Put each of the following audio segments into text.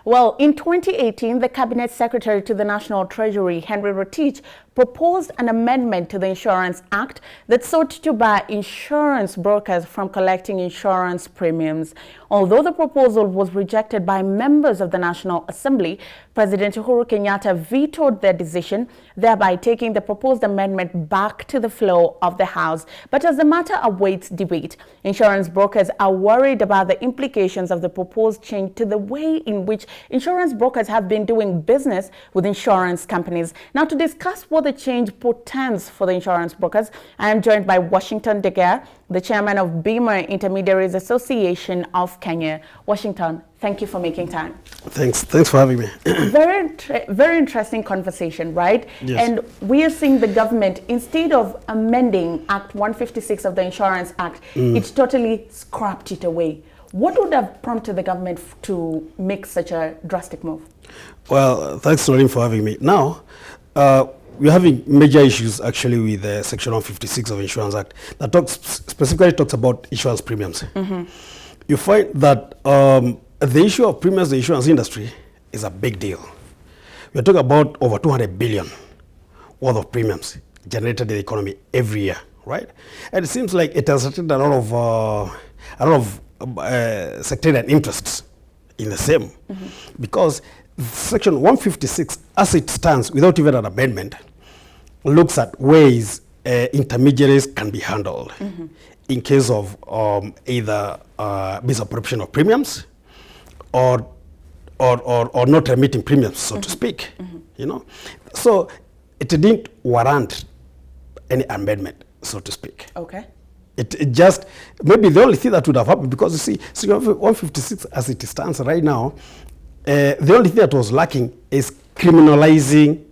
Well, in 2018, the Cabinet Secretary to the National Treasury, Henry Rotich, proposed an amendment to the Insurance Act that sought to bar insurance brokers from collecting insurance premiums. Although the proposal was rejected by members of the National Assembly, President Uhuru Kenyatta vetoed their decision, thereby taking the proposed amendment back to the floor of the House. But as the matter awaits debate, insurance brokers are worried about the implications of the proposed change to the way in which insurance brokers have been doing business with insurance companies. Now, to discuss what the change portends for the insurance brokers, I am joined by Washington Deger, the chairman of Bima Intermediaries Association of Kenya. Washington, thank you for making time. Thanks for having me. Very interesting conversation, right? Yes. And we are seeing the government, instead of amending Act 156 of the Insurance Act, it totally scrapped it away. What would have prompted the government to make such a drastic move? Well, thanks, Noreen, for having me. Now, we're having major issues actually with Section 156 of the Insurance Act that specifically talks about insurance premiums. You find that the issue of premiums in the insurance industry is a big deal. We're talking about over 200 billion worth of premiums generated in the economy every year, right? And it seems like it has attracted a lot of sectarian interests in the same, because Section 156, as it stands, without even an amendment, looks at ways intermediaries can be handled in case of either misappropriation of premiums or not remitting premiums, so to speak. You know, so it didn't warrant any amendment, so to speak. Okay. It just, maybe the only thing that would have happened, because you see, Section 156 as it stands right now, the only thing that was lacking is criminalizing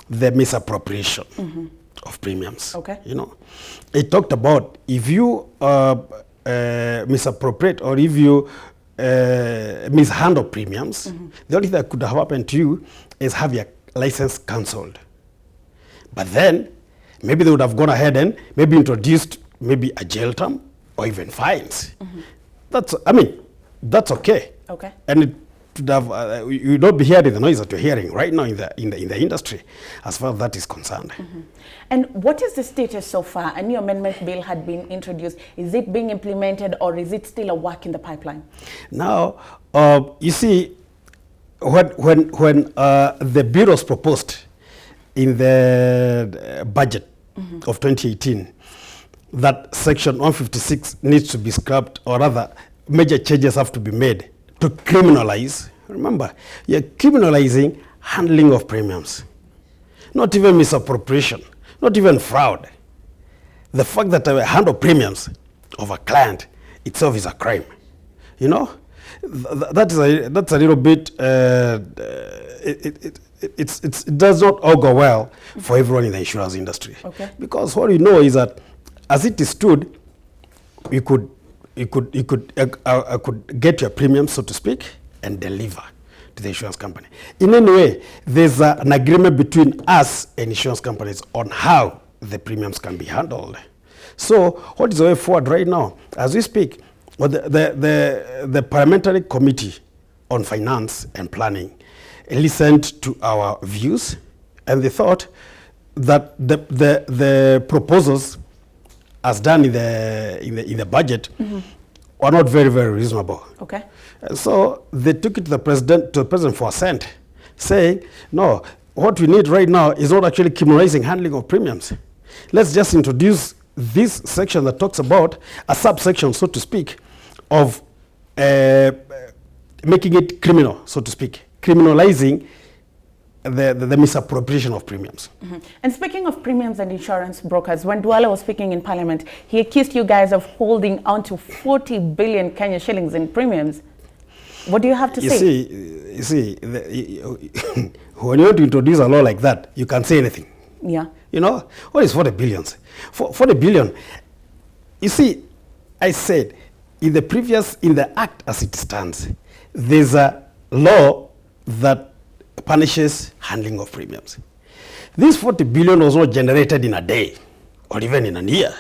the misappropriation of premiums. Okay. You know, it talked about if you misappropriate or if you mishandle premiums, the only thing that could have happened to you is have your license cancelled. But then maybe they would have gone ahead and maybe introduced maybe a jail term or even fines. That's okay. Okay. And it would have, you don't be hearing the noise that you're hearing right now in the industry, as far as that is concerned. And what is the status so far? A new amendment bill had been introduced. Is it being implemented, or is it still a work in the pipeline? Now, you see, when the bill was proposed in the budget of 2018, that Section 156 needs to be scrapped, or rather, major changes have to be made to criminalize. Remember, you're criminalizing handling of premiums, not even misappropriation, not even fraud. The fact that I handle premiums of a client itself is a crime. You know, that's a little bit. It does not augur well for everyone in the insurance industry. Okay. Because what we know is that, as it stood, you could get your premium, so to speak, and deliver to the insurance company. In any way, there's an agreement between us and insurance companies on how the premiums can be handled. So what is the way forward right now? As we speak, the Parliamentary Committee on Finance and Planning listened to our views, and they thought that the proposals as done in the budget are not very, very reasonable. Okay. And so they took it to the president for assent, saying, no, what we need right now is not actually criminalizing handling of premiums. Let's just introduce this section that talks about a subsection, so to speak, of making it criminal, so to speak, criminalizing the misappropriation of premiums. And speaking of premiums and insurance brokers, when Duale was speaking in Parliament, he accused you guys of holding on to 40 billion Kenya shillings in premiums. What do you have to say? You see, when you want to introduce a law like that, you can say anything. Yeah. You know, what is 40 billions? 40 billion, you see, I said, in the act as it stands, there's a law that punishes handling of premiums. This 40 billion was not generated in a day or even in a year.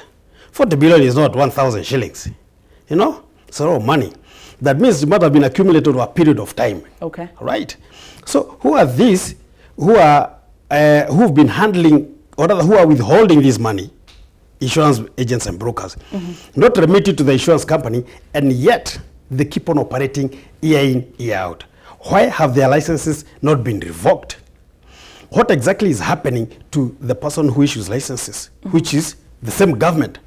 40 billion is not 1,000 shillings. You know, it's a lot of money. That means it might have been accumulated over a period of time. Okay. Right? So who are these who've been handling, or rather who are withholding this money? Insurance agents and brokers. Not remit it to the insurance company, and yet they keep on operating year in, year out. Why have their licenses not been revoked? What exactly is happening to the person who issues licenses, which is the same government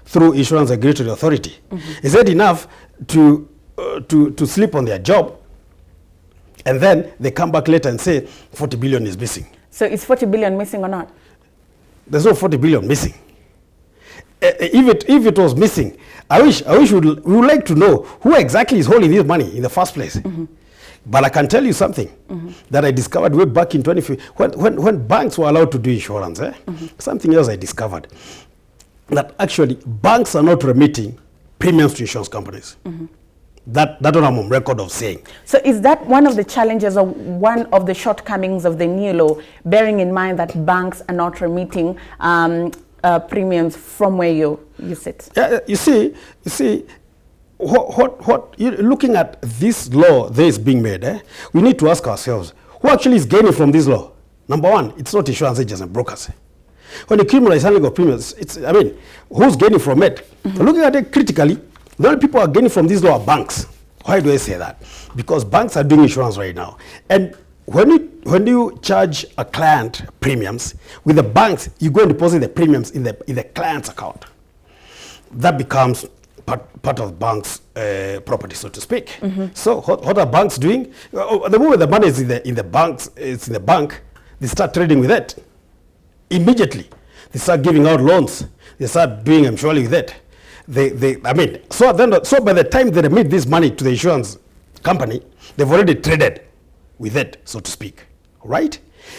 through Insurance Regulatory Authority? Is it enough to sleep on their job, and then they come back later and say 40 billion is missing? So is 40 billion missing or not? There's no 40 billion missing. If it was missing, I wish we would like to know who exactly is holding this money in the first place. But I can tell you something that I discovered way back in 2015 when banks were allowed to do insurance. Something else I discovered, that actually banks are not remitting premiums to insurance companies. That one I'm on record of saying. So is that one of the challenges or one of the shortcomings of the new law, bearing in mind that banks are not remitting premiums from where you sit? Yeah, you see, looking at this law that is being made, we need to ask ourselves, who actually is gaining from this law? Number one, it's not insurance agents and brokers. When you criminalize handling of premiums, who's gaining from it? Looking at it critically, the only people who are gaining from this law are banks. Why do I say that? Because banks are doing insurance right now. And when you charge a client premiums, with the banks, you go and deposit the premiums in the client's account. That becomes part of bank's property, so to speak. So what are banks doing? The moment the money is in the banks, it's in the bank, they start trading with it. Immediately, they start giving out loans. They start doing insurance with it. So by the time they remit this money to the insurance company, they've already traded with it, so to speak, right?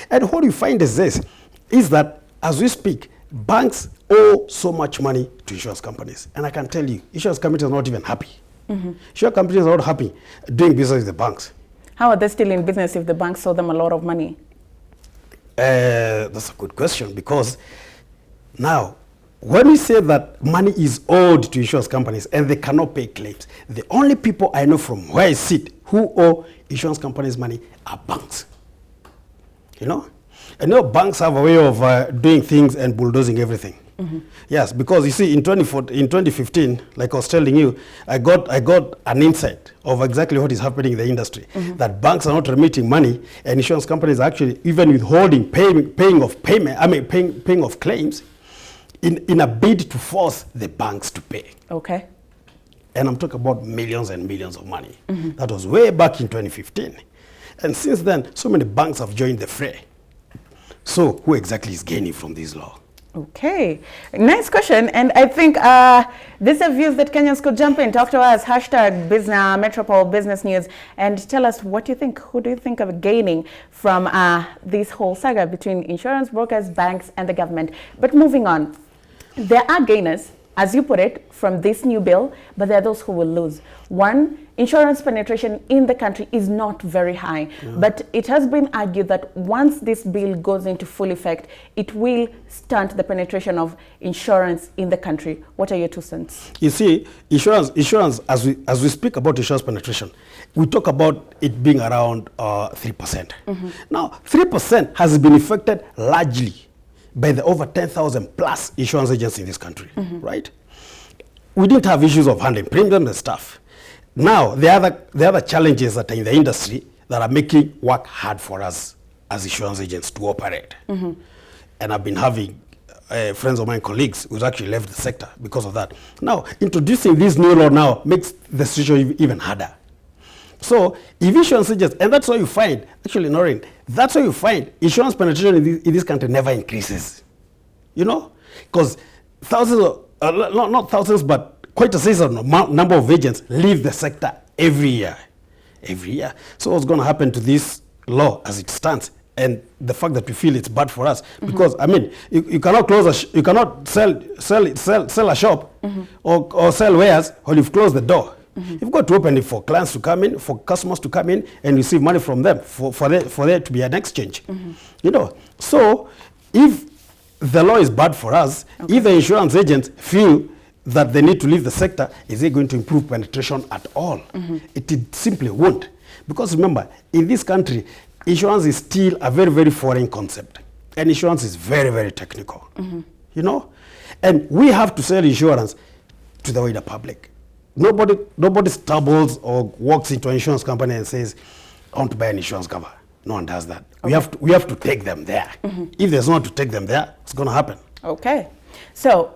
And what you find is this, is that as we speak, banks owe so much money to insurance companies. And I can tell you, insurance companies are not even happy. Insurance companies are not happy doing business with the banks. How are they still in business if the banks owe them a lot of money? That's a good question, because now, when we say that money is owed to insurance companies and they cannot pay claims, the only people I know from where I sit who owe insurance companies money are banks. You know? And banks have a way of doing things and bulldozing everything. Yes, because you see, in 2015, like I was telling you, I got an insight of exactly what is happening in the industry. That banks are not remitting money, and insurance companies are actually even withholding paying of claims in a bid to force the banks to pay. Okay. And I'm talking about millions and millions of money. That was way back in 2015. And since then, so many banks have joined the fray. So who exactly is gaining from this law? Okay, nice question. And I think these are views that Kenyans could jump in, talk to us, hashtag Metropole Business News, and tell us what you think. Who do you think are gaining from this whole saga between insurance brokers, banks, and the government? But moving on, there are gainers, as you put it, from this new bill, but there are those who will lose. One, insurance penetration in the country is not very high, but it has been argued that once this bill goes into full effect, it will stunt the penetration of insurance in the country. What are your 2 cents? You see, insurance, as we speak about insurance penetration, we talk about it being around 3%. Now, 3% has been affected largely by the over 10,000 plus insurance agents in this country, right? We didn't have issues of handling premiums and stuff. Now, the other challenges that are in the industry that are making work hard for us as insurance agents to operate. And I've been having friends of mine, colleagues, who's actually left the sector because of that. Now, introducing this new law now makes the situation even harder. So, if insurance agents, and that's why you find, actually, Noreen, that's why you find insurance penetration in this country never increases. You know? Because thousands of, not thousands, but quite a sizable number of agents leave the sector every year. So what's going to happen to this law as it stands? And the fact that we feel it's bad for us, because you cannot you cannot sell a shop or sell wares when you've closed the door. You've got to open it for clients to come in, for customers to come in and receive money from them, for there to be an exchange. You know, so if the law is bad for us, if the insurance agents feel that they need to leave the sector, is it going to improve penetration at all? It simply won't. Because remember, in this country, insurance is still a very, very foreign concept. And insurance is very, very technical. You know? And we have to sell insurance to the wider public. Nobody stumbles or walks into an insurance company and says, I want to buy an insurance cover. No one does that. Okay. We have to take them there. If there's no one to take them there, it's going to happen. Okay. So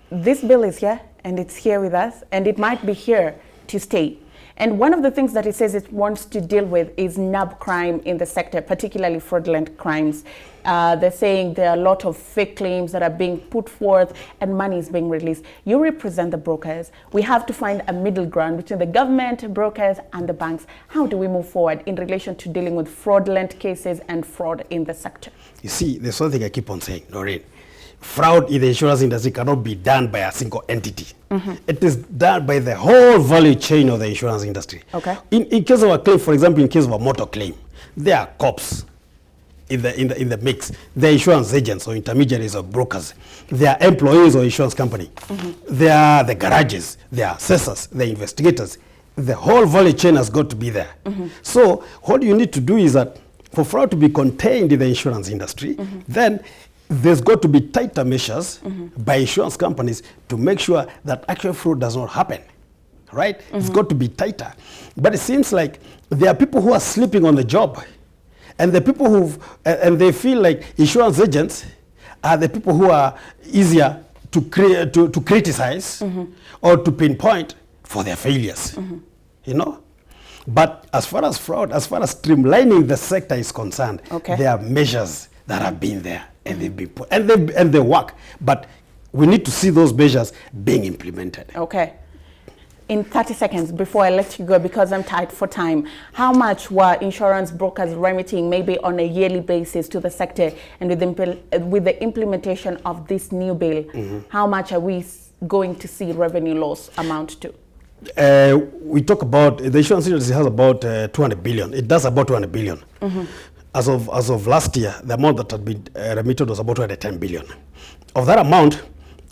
this bill is here, and it's here with us, and it might be here to stay. And one of the things that it says it wants to deal with is nub crime in the sector, particularly fraudulent crimes. They're saying there are a lot of fake claims that are being put forth and money is being released. You represent the brokers. We have to find a middle ground between the government, brokers, and the banks. How do we move forward in relation to dealing with fraudulent cases and fraud in the sector? You see, there's something I keep on saying, Noreen. Fraud in the insurance industry cannot be done by a single entity. It is done by the whole value chain of the insurance industry. Okay. In case of a claim, for example, in case of a motor claim, there are cops in the mix. There are insurance agents or intermediaries or brokers. There are employees or insurance company. There are the garages. There are assessors. There are investigators. The whole value chain has got to be there. So what you need to do is that for fraud to be contained in the insurance industry, then there's got to be tighter measures by insurance companies to make sure that actual fraud does not happen, right? It's got to be tighter. But it seems like there are people who are sleeping on the job, and the people and they feel like insurance agents are the people who are easier to criticize or to pinpoint for their failures, you know? But as far as fraud, as far as streamlining the sector is concerned, there are measures that have been there. And they've been put, and they work, but we need to see those measures being implemented. Okay. In 30 seconds before I let you go, because I'm tight for time, how much were insurance brokers remitting maybe on a yearly basis to the sector, and with the implementation of this new bill, how much are we going to see revenue loss amount to? We talk about the insurance industry has about 200 billion. It does about 200 billion. As of last year, the amount that had been remitted was about 210 billion. Of that amount,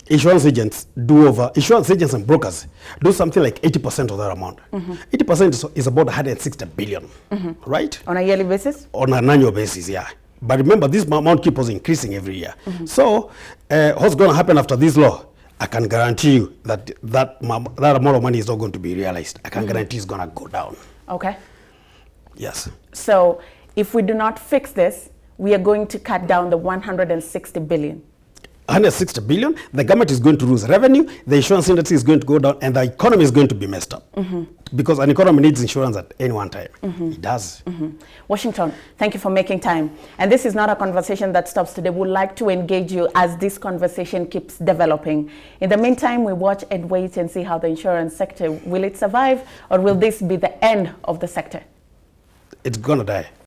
insurance agents and brokers do something like 80% of that amount. 80% is about 160 billion, right? On a yearly basis? On an annual basis, yeah. But remember, this amount keeps on increasing every year. So what's going to happen after this law? I can guarantee you that amount of money is not going to be realized. I can guarantee it's going to go down. Okay. Yes. So if we do not fix this, we are going to cut down the 160 billion. 160 billion, the government is going to lose revenue, the insurance industry is going to go down, and the economy is going to be messed up. Because an economy needs insurance at any one time. It does. Washington, thank you for making time. And this is not a conversation that stops today. We'd like to engage you as this conversation keeps developing. In the meantime, we watch and wait and see how the insurance sector, will it survive, or will this be the end of the sector? It's going to die.